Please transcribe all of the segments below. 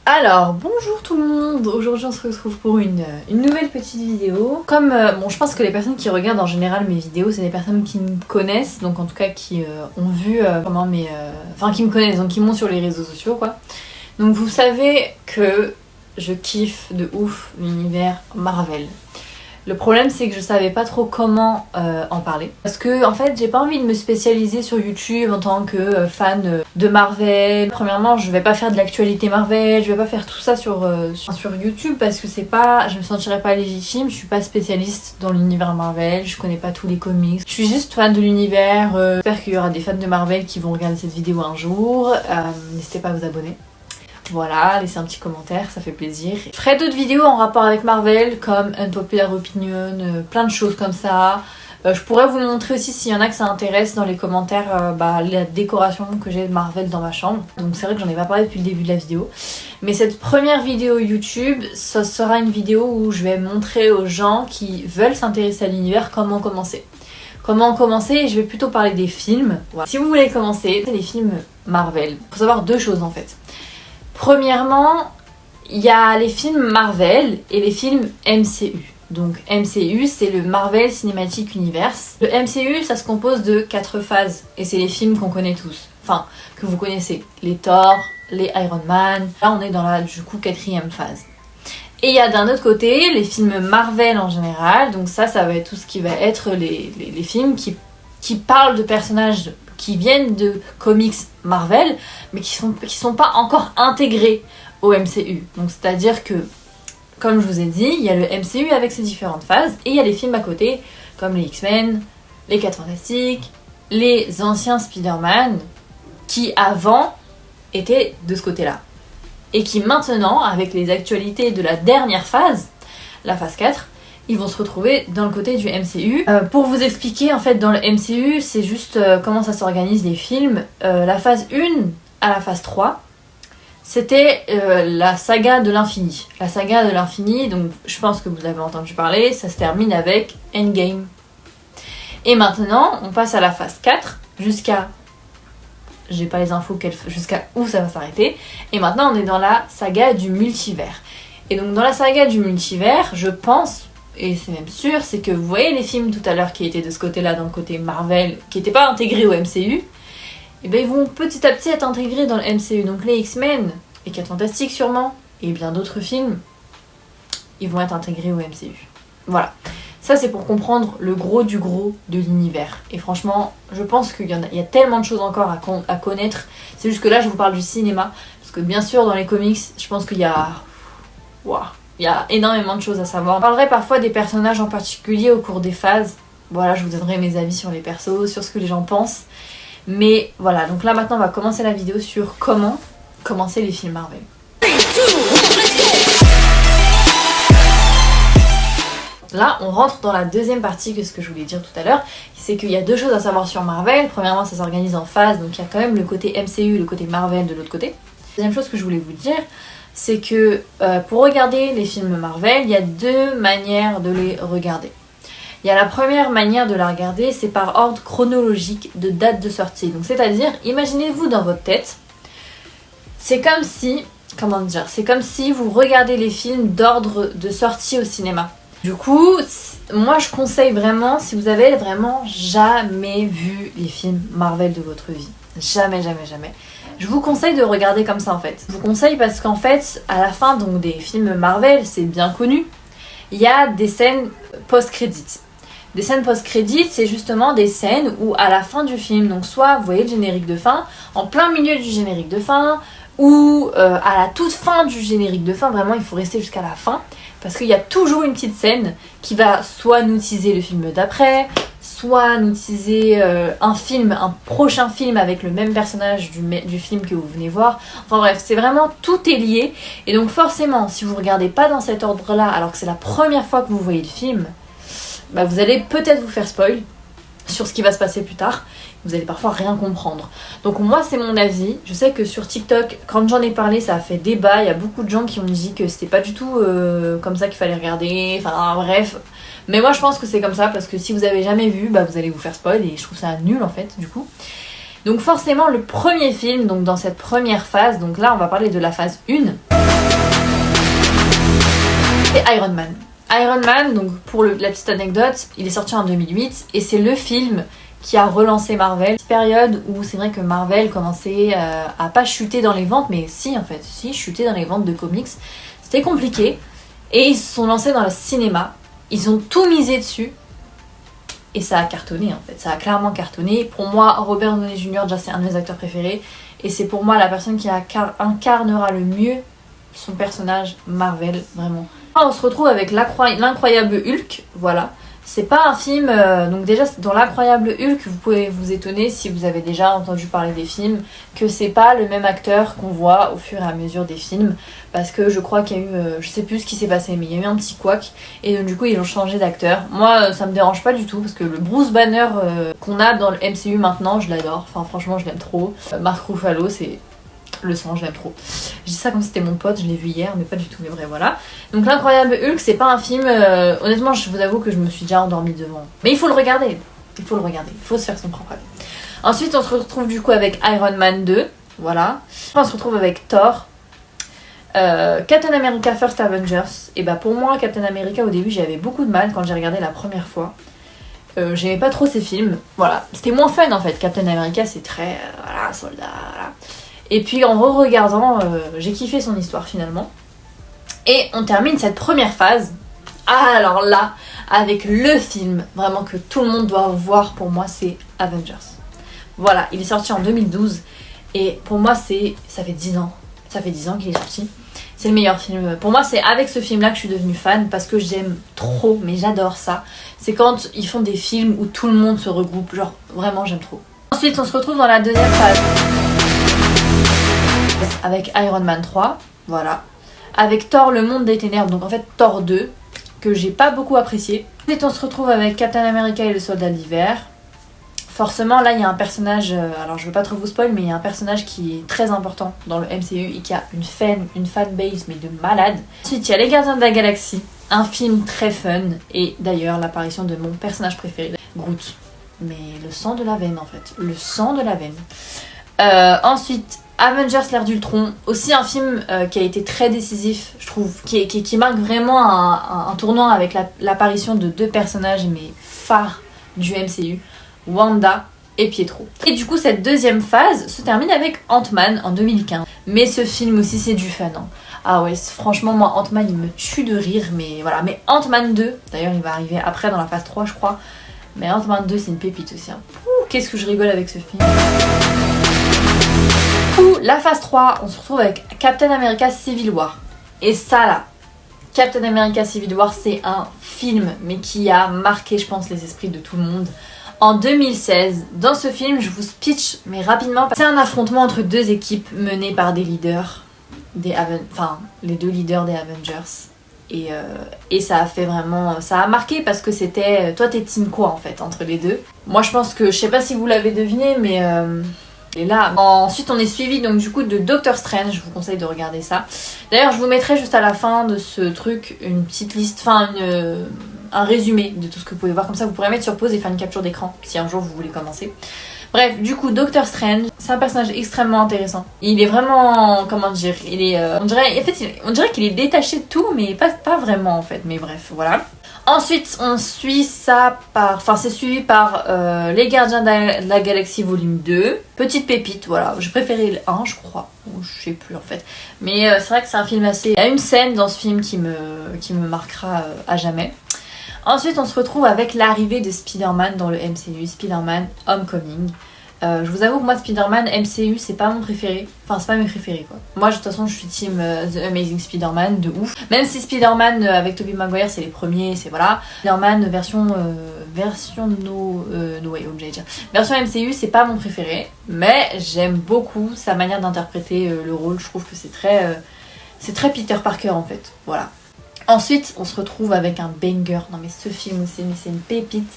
Alors, bonjour tout le monde. Aujourd'hui on se retrouve pour une nouvelle petite vidéo. Comme, bon, je pense que les personnes qui regardent en général mes vidéos, c'est des personnes qui me connaissent, donc en tout cas qui ont vu comment mes... Enfin qui me connaissent, donc qui m'ont sur les réseaux sociaux quoi. Donc vous savez que je kiffe de ouf l'univers Marvel. Le problème c'est que je savais pas trop comment en parler. Parce que en fait j'ai pas envie de me spécialiser sur YouTube en tant que fan de Marvel. Premièrement je vais pas faire de l'actualité Marvel, je vais pas faire tout ça sur YouTube parce que c'est pas... Je me sentirais pas légitime, je suis pas spécialiste dans l'univers Marvel, je connais pas tous les comics. Je suis juste fan de l'univers, j'espère qu'il y aura des fans de Marvel qui vont regarder cette vidéo un jour. N'hésitez pas à vous abonner. Voilà, laissez un petit commentaire, ça fait plaisir. Je ferai d'autres vidéos en rapport avec Marvel, comme Unpopular Opinion, plein de choses comme ça. Je pourrais vous montrer aussi s'il y en a que ça intéresse dans les commentaires la décoration que j'ai de Marvel dans ma chambre. Donc c'est vrai que j'en ai pas parlé depuis le début de la vidéo. Mais cette première vidéo YouTube, ça sera une vidéo où je vais montrer aux gens qui veulent s'intéresser à l'univers comment commencer. Comment commencer, et je vais plutôt parler des films. Voilà. Si vous voulez commencer, c'est les films Marvel. Faut savoir deux choses en fait. Premièrement, il y a les films Marvel et les films MCU. Donc MCU, c'est le Marvel Cinematic Universe. Le MCU, ça se compose de 4 phases. Et c'est les films qu'on connaît tous. Enfin, que vous connaissez. Les Thor, les Iron Man. Là, on est dans la, du coup, 4e phase. Et il y a d'un autre côté, les films Marvel en général. Donc ça va être tout ce qui va être les films qui parlent de personnages qui viennent de comics Marvel, mais qui sont pas encore intégrés au MCU. Donc c'est-à-dire que, comme je vous ai dit, il y a le MCU avec ses différentes phases, et il y a les films à côté, comme les X-Men, les 4 Fantastiques, les anciens Spider-Man, qui avant étaient de ce côté-là. Et qui maintenant, avec les actualités de la dernière phase, la phase 4, ils vont se retrouver dans le côté du MCU. Pour vous expliquer, en fait, dans le MCU, c'est juste comment ça s'organise les films. La phase 1 à la phase 3, c'était la saga de l'infini. La saga de l'infini, donc je pense que vous avez entendu parler, ça se termine avec Endgame. Et maintenant, on passe à la phase 4, jusqu'à... J'ai pas les infos jusqu'à où ça va s'arrêter. Et maintenant, on est dans la saga du multivers. Et donc, dans la saga du multivers, je pense... Et c'est même sûr, c'est que vous voyez les films tout à l'heure qui étaient de ce côté-là, dans le côté Marvel, qui n'étaient pas intégrés au MCU, et bien ils vont petit à petit être intégrés dans le MCU. Donc les X-Men, les 4 Fantastiques sûrement, et bien d'autres films, ils vont être intégrés au MCU. Voilà. Ça c'est pour comprendre le gros du gros de l'univers. Et franchement, je pense qu'il y a tellement de choses encore à connaître. C'est juste que là je vous parle du cinéma, parce que bien sûr dans les comics, je pense qu'il y a... Waouh. Il y a énormément de choses à savoir. Je parlerai parfois des personnages en particulier au cours des phases. Voilà, je vous donnerai mes avis sur les persos, sur ce que les gens pensent. Mais voilà, donc là maintenant on va commencer la vidéo sur comment commencer les films Marvel. Là, on rentre dans la deuxième partie que ce que je voulais dire tout à l'heure. C'est qu'il y a deux choses à savoir sur Marvel. Premièrement, ça s'organise en phases, donc il y a quand même le côté MCU, le côté Marvel de l'autre côté. Deuxième chose que je voulais vous dire, c'est que pour regarder les films Marvel, il y a deux manières de les regarder. Il y a la première manière de la regarder, c'est par ordre chronologique de date de sortie. Donc c'est-à-dire, imaginez-vous dans votre tête, c'est comme si, comment dire, c'est comme si vous regardez les films d'ordre de sortie au cinéma. Du coup, moi je conseille vraiment, si vous avez vraiment jamais vu les films Marvel de votre vie, jamais, je vous conseille de regarder comme ça en fait. Je vous conseille parce qu'en fait, à la fin donc des films Marvel, c'est bien connu, il y a des scènes post-crédits. Des scènes post-crédits, c'est justement des scènes où à la fin du film, donc soit vous voyez le générique de fin, en plein milieu du générique de fin, ou à la toute fin du générique de fin, vraiment il faut rester jusqu'à la fin, parce qu'il y a toujours une petite scène qui va soit nous teaser le film d'après, soit nous teaser un prochain film avec le même personnage du film que vous venez voir. Enfin bref, c'est vraiment, tout est lié. Et donc forcément, si vous regardez pas dans cet ordre-là, alors que c'est la première fois que vous voyez le film, bah vous allez peut-être vous faire spoil sur ce qui va se passer plus tard. Vous allez parfois rien comprendre. Donc moi c'est mon avis. Je sais que sur TikTok, quand j'en ai parlé, ça a fait débat. Il y a beaucoup de gens qui ont dit que c'était pas du tout comme ça qu'il fallait regarder. Enfin bref. Mais moi je pense que c'est comme ça parce que si vous avez jamais vu, bah vous allez vous faire spoil et je trouve ça nul en fait du coup. Donc forcément le premier film, donc dans cette première phase, donc là on va parler de la phase 1, c'est Iron Man. Iron Man, donc pour la petite anecdote, il est sorti en 2008 et c'est le film qui a relancé Marvel. Cette période où c'est vrai que Marvel commençait à pas chuter dans les ventes, mais si en fait, si chuter dans les ventes de comics. C'était compliqué et ils se sont lancés dans le cinéma. Ils ont tout misé dessus et ça a cartonné en fait. Ça a clairement cartonné. Pour moi, Robert Downey Jr. déjà c'est un de mes acteurs préférés et c'est pour moi la personne qui incarnera le mieux son personnage Marvel, vraiment. On se retrouve avec l'incroyable Hulk, voilà. C'est pas un film, donc déjà dans l'incroyable Hulk, vous pouvez vous étonner si vous avez déjà entendu parler des films, que c'est pas le même acteur qu'on voit au fur et à mesure des films, parce que je crois qu'il y a eu, je sais plus ce qui s'est passé, mais il y a eu un petit couac, et donc du coup ils ont changé d'acteur. Moi ça me dérange pas du tout, parce que le Bruce Banner qu'on a dans le MCU maintenant, je l'adore, enfin franchement je l'aime trop. Mark Ruffalo c'est... le sang, je l'aime trop. Je dis ça comme si c'était mon pote, je l'ai vu hier, mais pas du tout, mais vrai, voilà. Donc l'incroyable Hulk, c'est pas un film, honnêtement, je vous avoue que je me suis déjà endormie devant. Mais il faut le regarder, il faut le regarder, il faut se faire son propre avis. Ensuite, on se retrouve du coup avec Iron Man 2, voilà. On se retrouve avec Thor, Captain America First Avengers. Et bah pour moi, Captain America, au début, j'avais beaucoup de mal quand j'ai regardé la première fois. J'aimais pas trop ces films, voilà. C'était moins fun en fait, Captain America, c'est très, voilà, soldat, voilà. Et puis en re-regardant, j'ai kiffé son histoire finalement. Et on termine cette première phase. Ah, alors là, avec le film vraiment que tout le monde doit voir pour moi, c'est Avengers. Voilà, il est sorti en 2012. Et pour moi, ça fait 10 ans. Ça fait 10 ans qu'il est sorti. C'est le meilleur film. Pour moi, c'est avec ce film-là que je suis devenue fan parce que j'aime trop, mais j'adore ça. C'est quand ils font des films où tout le monde se regroupe. Genre, vraiment, j'aime trop. Ensuite, on se retrouve dans la deuxième phase. Avec Iron Man 3, voilà. Avec Thor, le monde des ténèbres, donc en fait Thor 2, que j'ai pas beaucoup apprécié. Ensuite on se retrouve avec Captain America et le soldat d'hiver. Forcément là il y a un personnage, alors je veux pas trop vous spoil, mais il y a un personnage qui est très important dans le MCU et qui a une fanbase mais de malade. Ensuite il y a Les Gardiens de la Galaxie, un film très fun, et d'ailleurs l'apparition de mon personnage préféré, Groot. Mais le sang de la veine en fait, le sang de la veine. Ensuite Avengers l'ère d'Ultron, aussi un film qui a été très décisif, je trouve, qui marque vraiment un tournant avec l'apparition de deux personnages mais phares du MCU, Wanda et Pietro. Et du coup cette deuxième phase se termine avec Ant-Man en 2015. Mais ce film aussi c'est du fan. Hein. Ah ouais, franchement moi Ant-Man il me tue de rire, mais voilà. Mais Ant-Man 2, d'ailleurs il va arriver après dans la phase 3 je crois, mais Ant-Man 2 c'est une pépite aussi. Hein. Qu'est-ce que je rigole avec ce film. La phase 3, on se retrouve avec Captain America Civil War. Et ça là, Captain America Civil War, c'est un film, mais qui a marqué, je pense, les esprits de tout le monde. En 2016, dans ce film, je vous pitch, mais rapidement, c'est un affrontement entre deux équipes menées par des leaders, les deux leaders des Avengers. Et ça a fait vraiment, ça a marqué parce que c'était, toi t'es team quoi en fait entre les deux. Moi je pense que, je sais pas si vous l'avez deviné, mais et là, ensuite on est suivi donc du coup de Doctor Strange, je vous conseille de regarder ça. D'ailleurs je vous mettrai juste à la fin de ce truc une petite liste, un résumé de tout ce que vous pouvez voir, comme ça vous pourrez mettre sur pause et faire une capture d'écran si un jour vous voulez commencer. Bref, du coup Doctor Strange, c'est un personnage extrêmement intéressant. Il est vraiment, comment dire, il est, on dirait qu'il est détaché de tout, mais pas vraiment en fait, mais bref, voilà. Ensuite, on suit ça c'est suivi par Les Gardiens de la Galaxie volume 2. Petite pépite, voilà. J'ai préféré le 1, je crois. Ou je sais plus en fait. Mais c'est vrai que c'est un film assez... Il y a une scène dans ce film qui me marquera à jamais. Ensuite, on se retrouve avec l'arrivée de Spider-Man dans le MCU. Spider-Man Homecoming. Je vous avoue que moi Spider-Man MCU c'est pas mon préféré, enfin c'est pas mes préférés quoi. Moi de toute façon je suis team The Amazing Spider-Man de ouf. Même si Spider-Man avec Tobey Maguire c'est les premiers, c'est voilà. Spider-Man version No Way Home j'allais dire. Version MCU c'est pas mon préféré, mais j'aime beaucoup sa manière d'interpréter le rôle. Je trouve que c'est très Peter Parker en fait, voilà. Ensuite on se retrouve avec un banger, non mais ce film aussi mais c'est une pépite,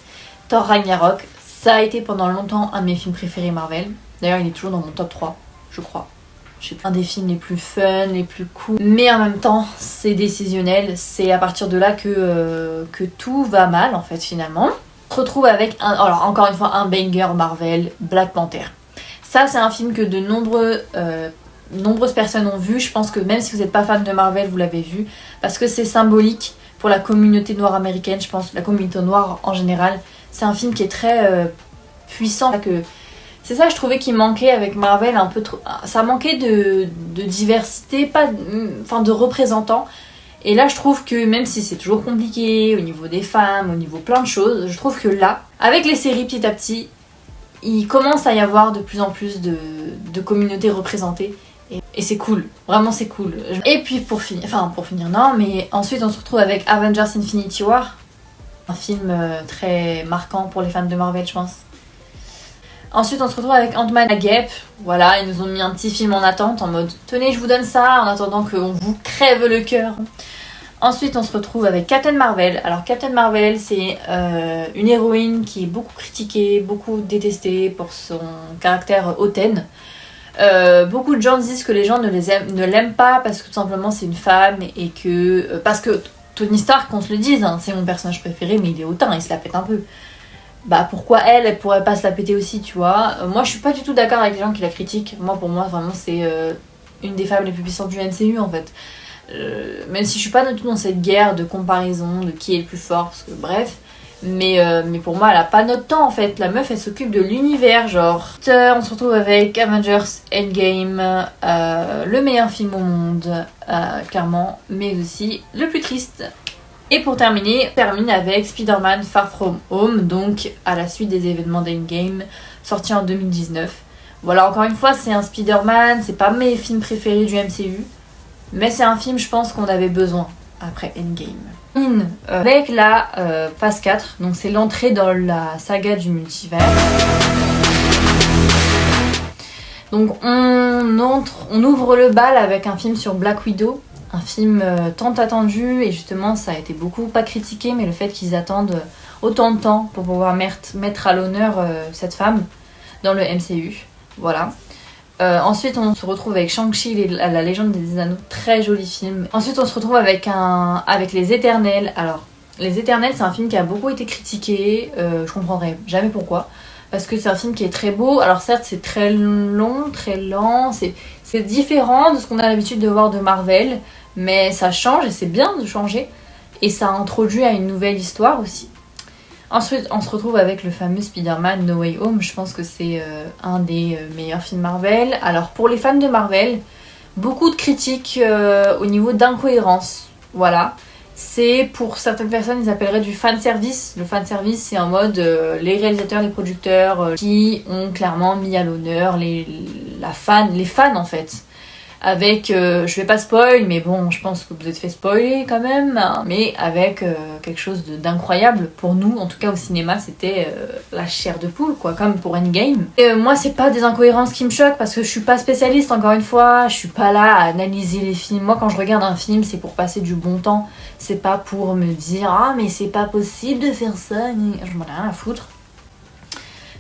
Thor Ragnarok. Ça a été pendant longtemps un de mes films préférés Marvel. D'ailleurs, il est toujours dans mon top 3, je crois. C'est un des films les plus fun, les plus cool. Mais en même temps, c'est décisionnel. C'est à partir de là que tout va mal, en fait, finalement. On se retrouve avec, encore une fois, un banger Marvel, Black Panther. Ça c'est un film que de nombreuses personnes ont vu. Je pense que même si vous n'êtes pas fan de Marvel, vous l'avez vu. Parce que c'est symbolique pour la communauté noire américaine, je pense, la communauté noire en général. C'est un film qui est très puissant. C'est ça, je trouvais qu'il manquait avec Marvel un peu trop. Ça manquait de diversité, enfin de représentants. Et là, je trouve que même si c'est toujours compliqué au niveau des femmes, au niveau plein de choses, je trouve que là, avec les séries petit à petit, il commence à y avoir de plus en plus de communautés représentées. Et c'est cool, vraiment c'est cool. Et puis pour finir non, mais ensuite on se retrouve avec Avengers Infinity War. Un film très marquant pour les fans de Marvel, je pense. Ensuite on se retrouve avec Ant-Man la Guêpe. Voilà, ils nous ont mis un petit film en attente, en mode tenez je vous donne ça en attendant qu'on vous crève le cœur. Ensuite on se retrouve avec Captain Marvel. Alors Captain Marvel c'est une héroïne qui est beaucoup critiquée, beaucoup détestée pour son caractère hautaine. Beaucoup de gens disent que les gens ne l'aiment pas parce que tout simplement c'est une femme et que... parce que Tony Stark, qu'on se le dise, hein, c'est mon personnage préféré mais il est hautain, il se la pète un peu. Bah pourquoi elle pourrait pas se la péter aussi, tu vois. Moi je suis pas du tout d'accord avec les gens qui la critiquent. Moi pour moi vraiment c'est une des femmes les plus puissantes du MCU en fait. Même si je suis pas du tout dans cette guerre de comparaison de qui est le plus fort, parce que bref. Mais pour moi elle a pas notre temps en fait. La meuf elle s'occupe de l'univers genre. On se retrouve avec Avengers Endgame, le meilleur film au monde clairement, mais aussi le plus triste. Et pour terminer, on termine avec Spider-Man Far From Home, donc à la suite des événements d'Endgame, sorti en 2019. Voilà, encore une fois c'est un Spider-Man, c'est pas mes films préférés du MCU, mais c'est un film je pense qu'on avait besoin après Endgame. Avec la phase 4, donc c'est l'entrée dans la saga du multivers. Donc on ouvre le bal avec un film sur Black Widow, un film tant attendu, et justement ça a été beaucoup pas critiqué, mais le fait qu'ils attendent autant de temps pour pouvoir mettre à l'honneur cette femme dans le MCU, voilà. Ensuite on se retrouve avec Shang-Chi, la légende des anneaux, très joli film. Ensuite on se retrouve avec Les Éternels. Alors Les Éternels c'est un film qui a beaucoup été critiqué, je comprendrai jamais pourquoi, parce que c'est un film qui est très beau. Alors certes c'est très long, très lent, c'est différent de ce qu'on a l'habitude de voir de Marvel, mais ça change et c'est bien de changer, et ça introduit à une nouvelle histoire aussi. Ensuite, on se retrouve avec le fameux Spider-Man No Way Home. Je pense que c'est un des meilleurs films Marvel. Alors, pour les fans de Marvel, beaucoup de critiques au niveau d'incohérence. Voilà. C'est, pour certaines personnes, ils appelleraient du fanservice. Le fanservice, c'est en mode les réalisateurs, les producteurs qui ont clairement mis à l'honneur les fans en fait. Avec, je vais pas spoil, mais bon, je pense que vous êtes fait spoiler quand même, hein, mais avec quelque chose d'incroyable pour nous, en tout cas au cinéma, c'était la chair de poule, quoi, comme pour Endgame. Et moi, c'est pas des incohérences qui me choquent, parce que je suis pas spécialiste, encore une fois, je suis pas là à analyser les films. Moi, quand je regarde un film, c'est pour passer du bon temps, c'est pas pour me dire, ah, mais c'est pas possible de faire ça, je m'en ai rien à foutre.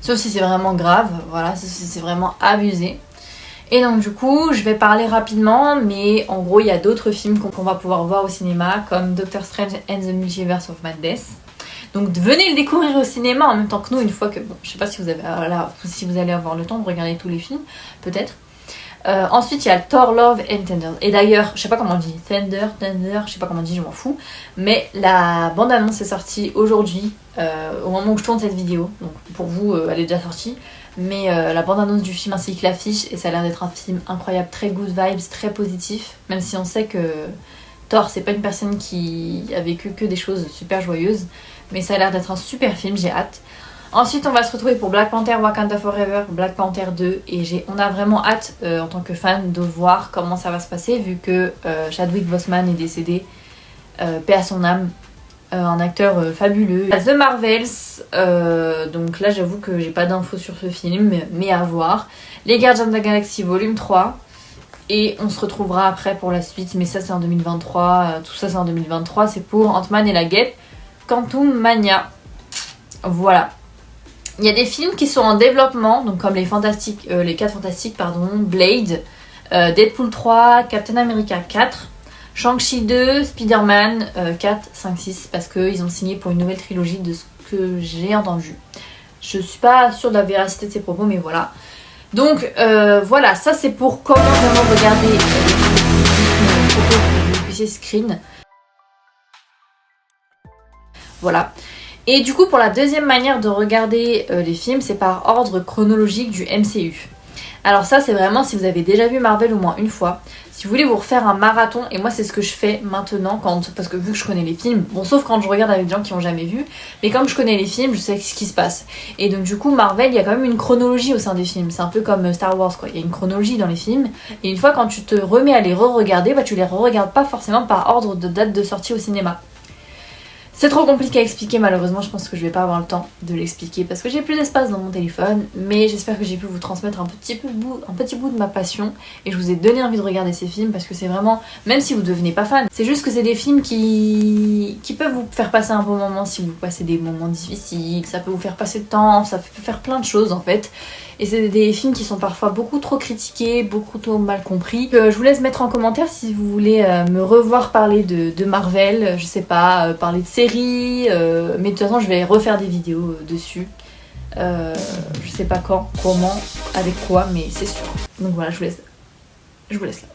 Sauf si c'est vraiment grave, voilà, sauf si c'est vraiment abusé. Et donc du coup, je vais parler rapidement, mais en gros, il y a d'autres films qu'on va pouvoir voir au cinéma, comme Doctor Strange and the Multiverse of Madness. Donc venez le découvrir au cinéma en même temps que nous, une fois que... Bon, je sais pas si vous allez avoir le temps de regarder tous les films, peut-être. Ensuite, il y a Thor Love and Thunder. Et d'ailleurs, je sais pas comment on dit, Thunder, je sais pas comment on dit, je m'en fous. Mais la bande-annonce est sortie aujourd'hui, au moment où je tourne cette vidéo. Donc pour vous, elle est déjà sortie. Mais la bande-annonce du film ainsi que l'affiche, et ça a l'air d'être un film incroyable, très good vibes, très positif. Même si on sait que Thor, c'est pas une personne qui a vécu que des choses super joyeuses. Mais ça a l'air d'être un super film, j'ai hâte. Ensuite, on va se retrouver pour Black Panther Wakanda Forever, Black Panther 2. Et on a vraiment hâte, en tant que fan, de voir comment ça va se passer, vu que Chadwick Boseman est décédé, paix à son âme. Un acteur fabuleux. The Marvels, donc là j'avoue que j'ai pas d'infos sur ce film, mais à voir. Les Gardiens de la Galaxie volume 3, et on se retrouvera après pour la suite, mais ça c'est en 2023, tout ça c'est en 2023, c'est pour Ant-Man et la Guêpe, Quantumania. Voilà. Il y a des films qui sont en développement, donc comme les 4 Fantastiques, Blade, Deadpool 3, Captain America 4, Shang-Chi 2, Spider-Man 4, 5, 6, parce qu'ils ont signé pour une nouvelle trilogie de ce que j'ai entendu. Je suis pas sûre de la véracité de ces propos, mais voilà. Donc voilà, ça c'est pour comment vraiment regarder les photos que vous puissiez screen. Voilà. Et du coup pour la deuxième manière de regarder les films, c'est par ordre chronologique du MCU. Alors ça c'est vraiment si vous avez déjà vu Marvel au moins une fois. Si vous voulez vous refaire un marathon, et moi c'est ce que je fais maintenant parce que vu que je connais les films, bon sauf quand je regarde avec des gens qui n'ont jamais vu, mais comme je connais les films, je sais ce qui se passe. Et donc du coup Marvel, il y a quand même une chronologie au sein des films, c'est un peu comme Star Wars quoi, il y a une chronologie dans les films, et une fois quand tu te remets à les re-regarder, bah tu les re-regardes pas forcément par ordre de date de sortie au cinéma. C'est trop compliqué à expliquer, malheureusement je pense que je vais pas avoir le temps de l'expliquer parce que j'ai plus d'espace dans mon téléphone, mais j'espère que j'ai pu vous transmettre un petit bout de ma passion et je vous ai donné envie de regarder ces films parce que c'est vraiment, même si vous devenez pas fan, c'est juste que c'est des films qui peuvent vous faire passer un bon moment si vous passez des moments difficiles, ça peut vous faire passer le temps, ça peut faire plein de choses en fait. Et c'est des films qui sont parfois beaucoup trop critiqués, beaucoup trop mal compris. Je vous laisse mettre en commentaire si vous voulez me revoir parler de Marvel, je sais pas, parler de séries, mais de toute façon je vais refaire des vidéos dessus. Je sais pas quand, comment, avec quoi, mais c'est sûr. Donc voilà, je vous laisse là.